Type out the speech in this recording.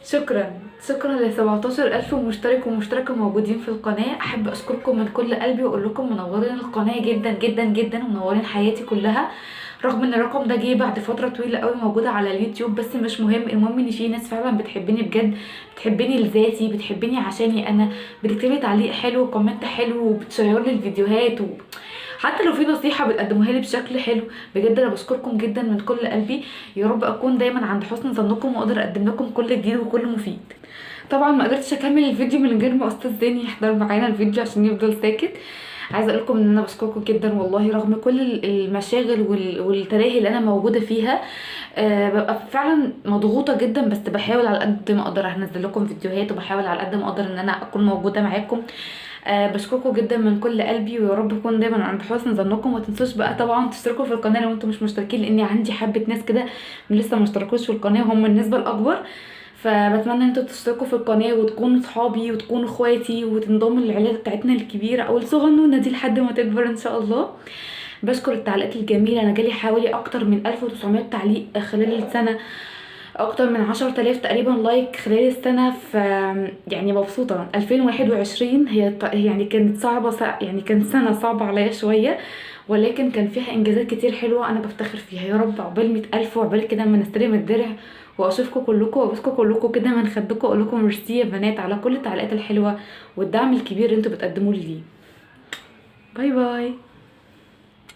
شكرا ل 17,000 مشترك ومشتركة موجودين في القناة. احب اشكركم من كل قلبي واقول لكم منورين القناة جدا جدا جدا ومنورين حياتي كلها، رغم ان الرقم ده جه بعد فترة طويلة قوي موجودة على اليوتيوب، بس مش مهم. المهم ان في ناس فعلا بتحبني بجد، بتحبني لذاتي، بتحبني عشاني انا، بتكتبلي تعليق حلو وكومنت حلو وبتشير لي الفيديوهات حتى لو في نصيحة بتقدموها لي بشكل حلو. بجد انا بشكركم جدا من كل قلبي. يا رب اكون دايما عند حسن ظنكم واقدر اقدم لكم كل جديد وكل مفيد. طبعا ما قدرتش اكمل الفيديو من غير ما استاذ زين يحضر معانا الفيديو عشان يفضل ساكت. عايزه اقول لكم ان انا بشكركم جدا والله، رغم كل المشاغل والتراهي اللي انا موجوده فيها. ببقى فعلا مضغوطه جدا، بس بحاول على قد ما اقدر انزل لكم فيديوهات، وبحاول على قد ما اقدر ان انا اكون موجوده معاكم. بشكركم جدا من كل قلبي، ويا رب اكون دايما عند حسن ظنكم. وما تنسوش بقى طبعا تشتركوا في القناه لو انتم مش مشتركين، لاني عندي حبه ناس كده لسه ما اشتركوش في القناه وهم النسبه الاكبر. فبتمنى ان انتوا تشتركوا في القناه وتكونوا صحابي وتكونوا اخواتي وتنضموا للعيله بتاعتنا الكبيره او الصغنونه دي لحد ما تكبر ان شاء الله. بشكر التعليقات الجميله، انا جالي حوالي اكتر من 1900 تعليق خلال السنه، اكتر من 10,000 تقريبا لايك خلال السنه. يعني مبسوطه. 2021 يعني كانت يعني كانت سنه صعبه عليا شويه، ولكن كان فيها انجازات كتير حلوه انا بفتخر فيها. يا رب عقبال 100,000 وعقبال كده ما نستلم الدرع واشوفكم كلكم وابوسكم كلكم كده من خدكم، اقول لكم ميرسي يا بنات على كل التعليقات الحلوه والدعم الكبير اللي انتوا بتقدموا لي. باي باي.